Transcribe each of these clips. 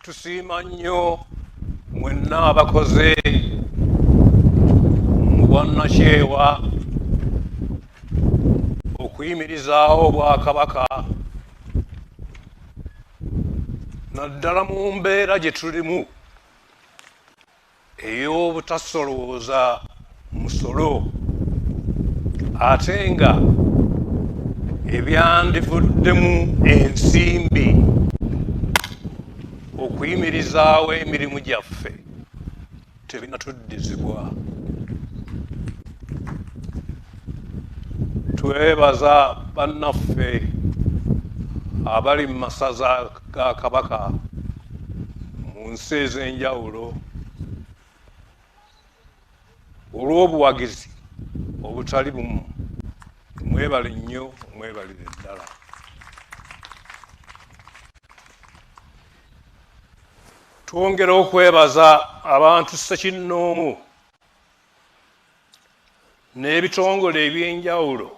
tusiima nnyo mwenna abakoze mu bwannakyewa okuyimirizaawo Obwakabaka naddala mu mbeera gye tulimu ey'obutasolooza musolo ate nga ebyandivuddemu ensimbi okuyimirizaawo emirimu gyaffe tebinatuddizibwa. Twebaza bannaffe abali mu masaza ga Kabaka mu nsi ez'enjawulo olw'obuwagizi obutali bumu. Mwebale nnyo, mwebalire ddala. Twongera okwebaza abantu ssekinnoomu n'ebitongole eby'enjawulo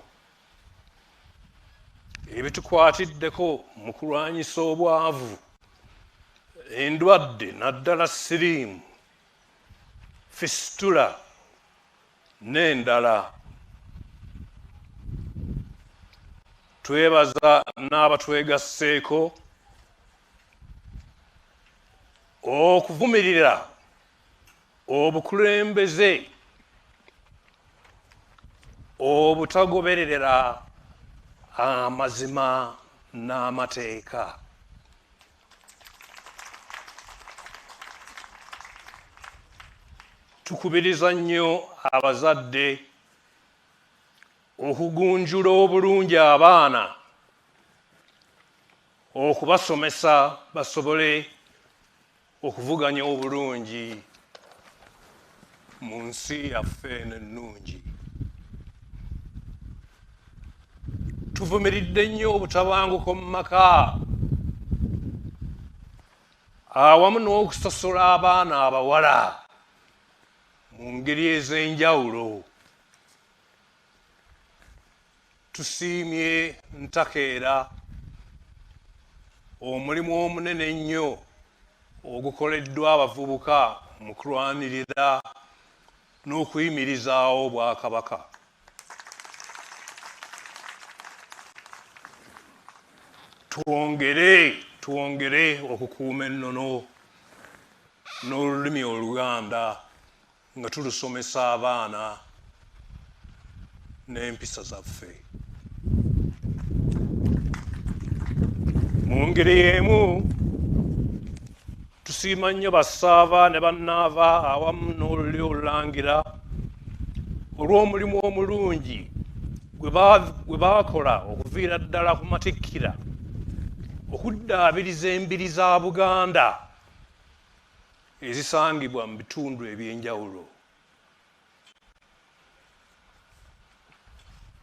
ebitukwatiddeko mu kulwanyisa obwavu, endwadde naddala siriimu, fistula n'endala. Twebaza n'abatwegasseeko okuvumirira obukulembeze obutagoberera amazima n'amateeka. Tukubiriza nnyo abazadde okugunjula obulungi abaana, okubasomesa basobole okuvuganya obulungi mu nsi yaffe eno ennungi. Tuvumiridde nnyo obutabanguko mu maka awamu n'okusosola abaana abawala mu ngeri ez'enjawulo. Tusiimye ntakeera omulimu omunene ennyo ogukoleddwa abavubuka mu kulwanirira n'okuyimirizaawo Obwakabaka. Twongere okukuuma ennono n'olulimi Oluganda nga tulusomesa abaana n'empisa zaffe. Mu ngeri y'emu tusiima nnyo bassaaba ne bannaava awamu n'oluli olulangira olw'omulimu omulungi gwe baakola okuviira ddala ku Matikkira okuddaabiriza embiri za Buganda ezisangibwa mu bitundu eby'enjawulo.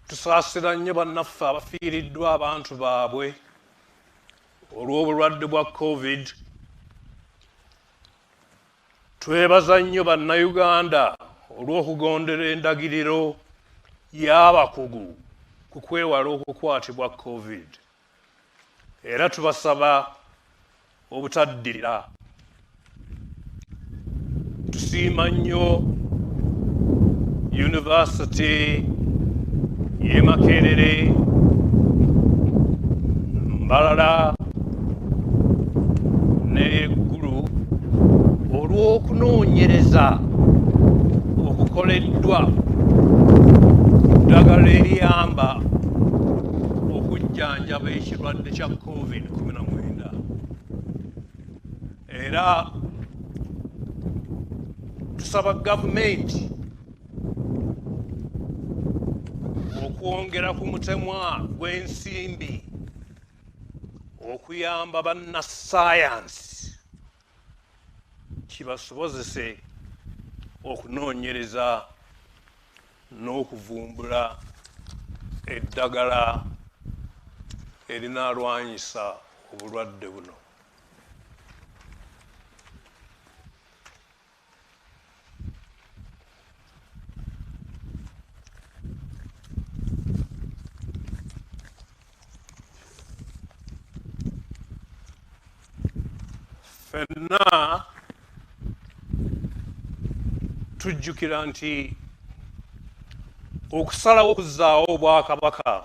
Tusaasira nnyo bannaffe abafiiriddwa abantu baabwe olw'obulwadde bwa COVID. Twebaza nnyo Bannayuganda olw'okugondera endagiriro y'abakugu ku kwewala okukwatibwa COVID. Era tubasaba obutaddirira. Tusiima nnyo Yunivasite y'e Makerere, Mbalala n'eggulu olw'okunoonyereza okukoleddwa ddagala eriyamba okujjanjaba ekirwadde kya COVID-19. Era tusaba gavumenti okwongera ku mutemwa gw'ensimbi okuyamba bannassaayansi kibasobozese okunoonyereza n'okuvumbula eddagala erinaalwanyisa obulwadde buno. ffenna tujjukira nti okusalawo okuzzaawo obwakabaka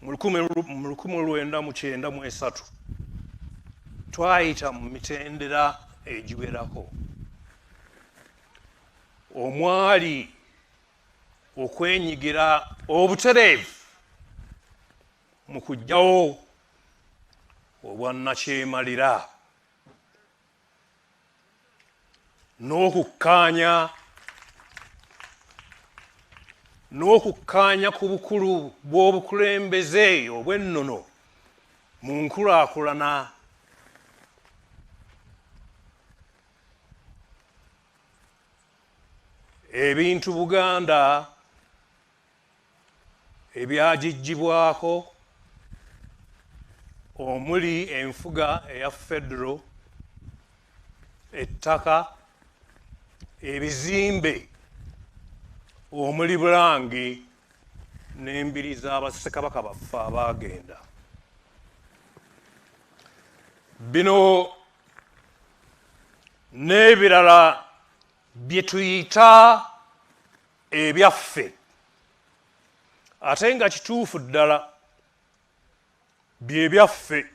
mu 1993 twayita mu mitendera egiwerako omwali okwenyigira obutereevu mu kuggyawo obwannakyemalira n'okukkaanya ku bukulu bw'obukulembeze obw'ennono mu nkulaakulana ebintu Buganda ebyagigibwako omuli enfuga eya federo, ettaka, ebizimbe omuli Bulange n'embiri z'abassekabaka baffe abaagenda. Bino n'ebirala bye tuyita ebyaffe ate nga kituufu ddala bye byaffe.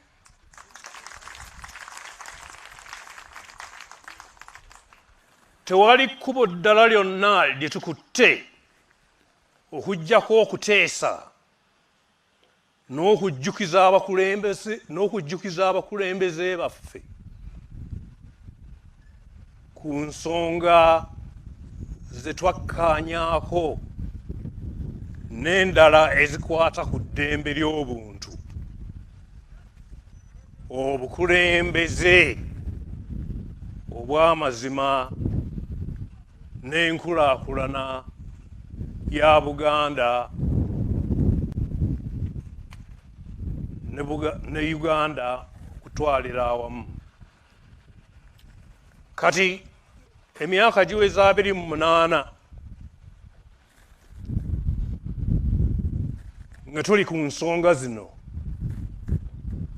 Tewali kkubo ddala lyonna lye tukutte okuggyako okuteesa n'okujjukiza abakulembeze baffe ku nsonga ze twakkaanyaako n'endala ezikwata ku ddembe ly'obuntu, obukulembeze obw'amazima n'enkulaakulana ya Buganda ne Uganda okutwalira awamu. Kati emyaka giweza 28 nga tuli ku nsonga zino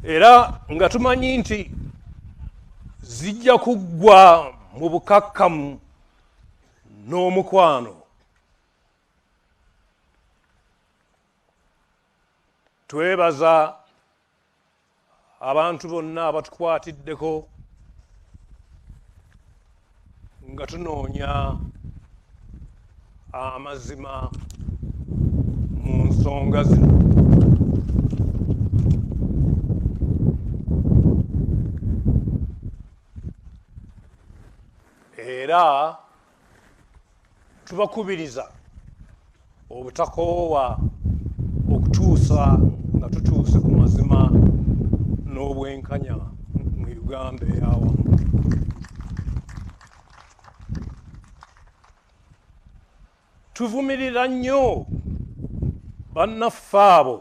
era nga tumanyi nti zijja kuggwa mu bukakkamu n'omukwano. Twebaza abantu bonna abatukwatiddeko nga tunoonya amazima mu nsonga zino. Era tubakubiriza obutakoowa okutuusa nga tutuuse ku mazima n'obwenkanya mu Uganda ey'awamu. Tuvumirira nnyo bannaffe abo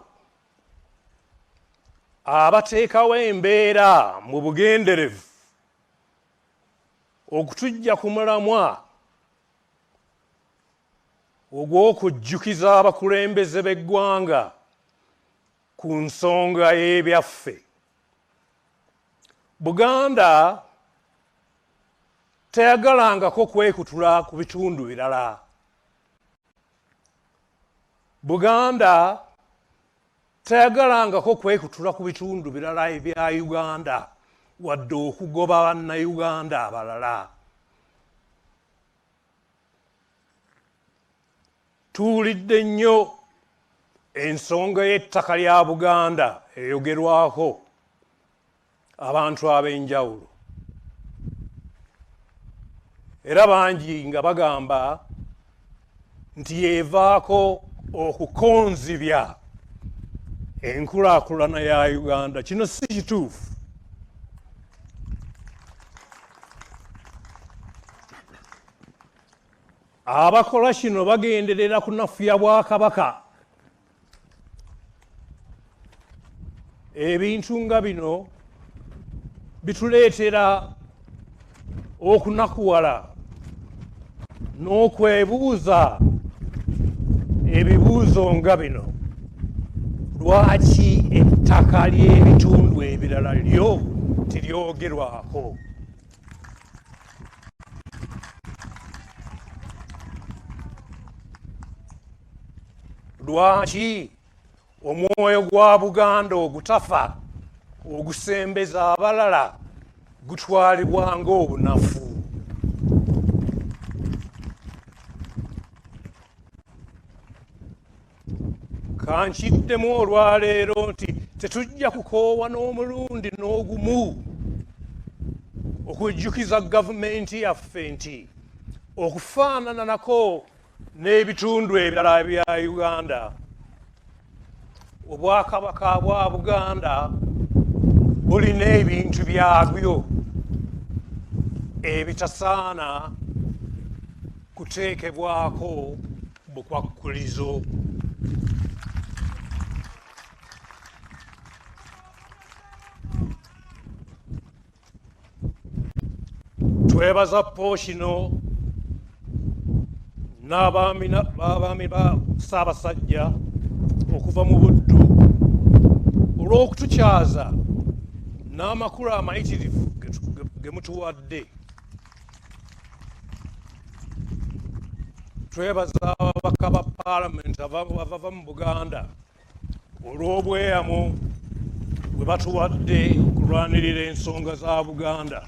abateekawo embeera mu bugenderevu okutuggya ku mulamwa ogw'okujjukiza abakulembeze b'eggwanga ku nsonga y'ebyaffe. Buganda teyagalangako kwekutula ku bitundu birala. Buganda teyagalangako kwekutula ku bitundu birala ebya Uganda wadde okugoba bannayuganda abalala. Tuwulidde nnyo ensonga y'ettaka lya Buganda eyogerwako abantu ab'enjawulo, era bangi nga bagamba nti yeevaako okukonzibya enkulaakulana ya Uganda. Kino si kituufu. Abakola kino bagenderera kunafuya Bwakabaka. Ebintu nga bino bituleetera okunakuwala n'okwebuuza ebibuuzo nga bino. Lwaki ettaka ly'ebitundu ebirala lyo tiryogerwako. Lwaki omwoyo gwa Buganda ogutafa ogusembeza abalala gutwalibwa ng'obunafu? Kankiddemu olwaleero nti tetujja kukoowa n'omulundi n'ogumu okujjukiza gavumenti yaffe nti okufaanana nako n'ebitundu ebirala bya Uganda, Obwakabaka bwa Buganda bulina ebintu byabyo ebitasaana kuteekebwako bukwakkulizo. Twebaza Pookino n'abaami ba Ssaabasajja okuva mu Buddu olw'okutukyaza n'amakulu amayitirivu ge mutuwadde. Twebaza ababaka ba Paalamenti abava mu Buganda olw'obweyamo bwe batuwadde okulwanirira ensonga za Buganda.